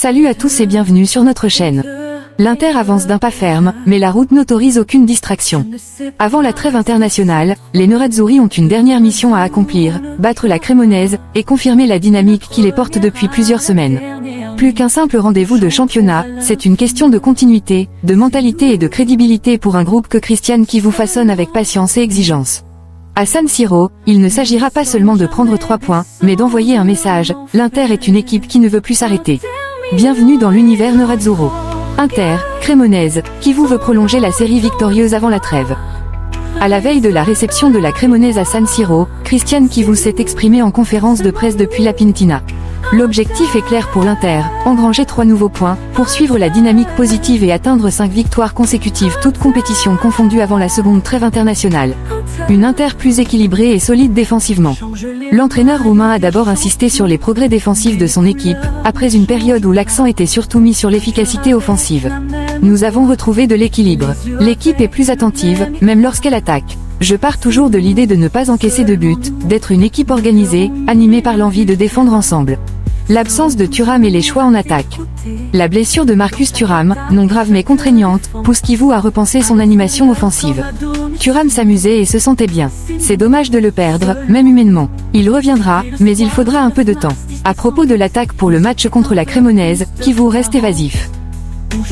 Salut à tous et bienvenue sur notre chaîne. L'Inter avance d'un pas ferme, mais la route n'autorise aucune distraction. Avant la trêve internationale, les Nerazzurri ont une dernière mission à accomplir, battre la Cremonese, et confirmer la dynamique qui les porte depuis plusieurs semaines. Plus qu'un simple rendez-vous de championnat, c'est une question de continuité, de mentalité et de crédibilité pour un groupe que Cristian Chivu façonne avec patience et exigence. À San Siro, il ne s'agira pas seulement de prendre 3 points, mais d'envoyer un message, l'Inter est une équipe qui ne veut plus s'arrêter. Bienvenue dans l'univers Nerazzurro. Inter, Cremonese, Chivu veut prolonger la série victorieuse avant la trêve. À la veille de la réception de la Cremonese à San Siro, Cristian Chivu s'est exprimé en conférence de presse depuis la Pintina. L'objectif est clair pour l'Inter, engranger 3 nouveaux points, poursuivre la dynamique positive et atteindre 5 victoires consécutives toutes compétitions confondues avant la seconde trêve internationale. Une Inter plus équilibrée et solide défensivement. L'entraîneur roumain a d'abord insisté sur les progrès défensifs de son équipe, après une période où l'accent était surtout mis sur l'efficacité offensive. Nous avons retrouvé de l'équilibre. L'équipe est plus attentive, même lorsqu'elle attaque. Je pars toujours de l'idée de ne pas encaisser de but, d'être une équipe organisée, animée par l'envie de défendre ensemble. L'absence de Thuram et les choix en attaque. La blessure de Marcus Thuram, non grave mais contraignante, pousse Chivu à repenser son animation offensive. Thuram s'amusait et se sentait bien. C'est dommage de le perdre, même humainement. Il reviendra, mais il faudra un peu de temps. À propos de l'attaque pour le match contre la Cremonese, Chivu reste évasif.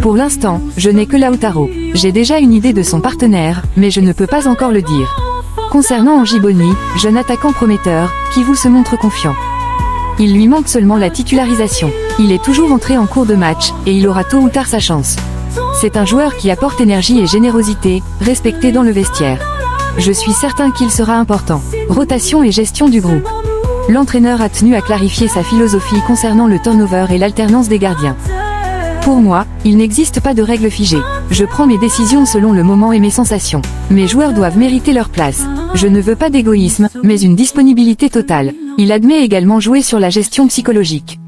Pour l'instant, je n'ai que Lautaro. J'ai déjà une idée de son partenaire, mais je ne peux pas encore le dire. Concernant Angiboni, jeune attaquant prometteur, Chivu se montre confiant. Il lui manque seulement la titularisation. Il est toujours entré en cours de match, et il aura tôt ou tard sa chance. C'est un joueur qui apporte énergie et générosité, respecté dans le vestiaire. Je suis certain qu'il sera important. Rotation et gestion du groupe. L'entraîneur a tenu à clarifier sa philosophie concernant le turnover et l'alternance des gardiens. Pour moi, il n'existe pas de règle figée. Je prends mes décisions selon le moment et mes sensations. Mes joueurs doivent mériter leur place. Je ne veux pas d'égoïsme, mais une disponibilité totale. Il admet également jouer sur la gestion psychologique.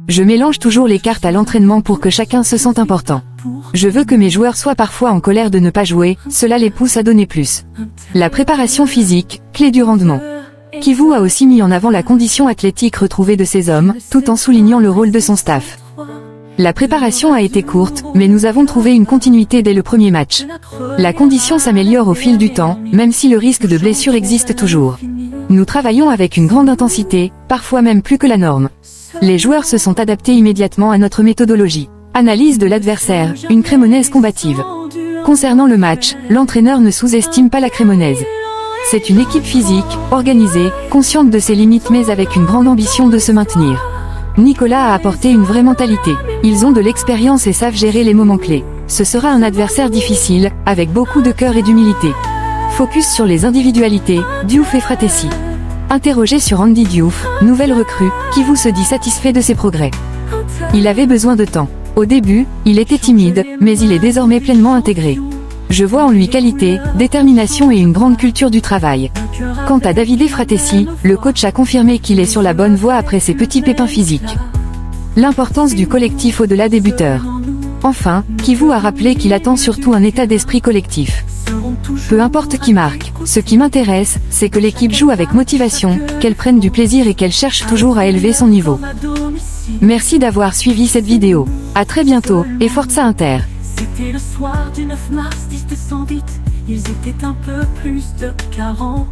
Je mélange toujours les cartes à l'entraînement pour que chacun se sente important. Je veux que mes joueurs soient parfois en colère de ne pas jouer, cela les pousse à donner plus. La préparation physique, clé du rendement. Chivu a aussi mis en avant la condition athlétique retrouvée de ses hommes, tout en soulignant le rôle de son staff. La préparation a été courte, mais nous avons trouvé une continuité dès le premier match. La condition s'améliore au fil du temps, même si le risque de blessure existe toujours. Nous travaillons avec une grande intensité, parfois même plus que la norme. Les joueurs se sont adaptés immédiatement à notre méthodologie. Analyse de l'adversaire, une Cremonese combative. Concernant le match, l'entraîneur ne sous-estime pas la Cremonese. C'est une équipe physique, organisée, consciente de ses limites mais avec une grande ambition de se maintenir. Nicolas a apporté une vraie mentalité. Ils ont de l'expérience et savent gérer les moments clés. Ce sera un adversaire difficile, avec beaucoup de cœur et d'humilité. Focus sur les individualités, Diouf et Fratessi. Interrogé sur Andy Diouf, nouvelle recrue, Chivu se dit satisfait de ses progrès. Il avait besoin de temps. Au début, il était timide, mais il est désormais pleinement intégré. Je vois en lui qualité, détermination et une grande culture du travail. Quant à Davide Fratessi, le coach a confirmé qu'il est sur la bonne voie après ses petits pépins physiques. L'importance du collectif au-delà des buteurs. Enfin, Chivu a rappelé qu'il attend surtout un état d'esprit collectif. Peu importe qui marque, ce qui m'intéresse, c'est que l'équipe joue avec motivation, qu'elle prenne du plaisir et qu'elle cherche toujours à élever son niveau. Merci d'avoir suivi cette vidéo. À très bientôt, et Forza Inter. C'était le soir du 9 mars 1908, ils étaient un peu plus de 40.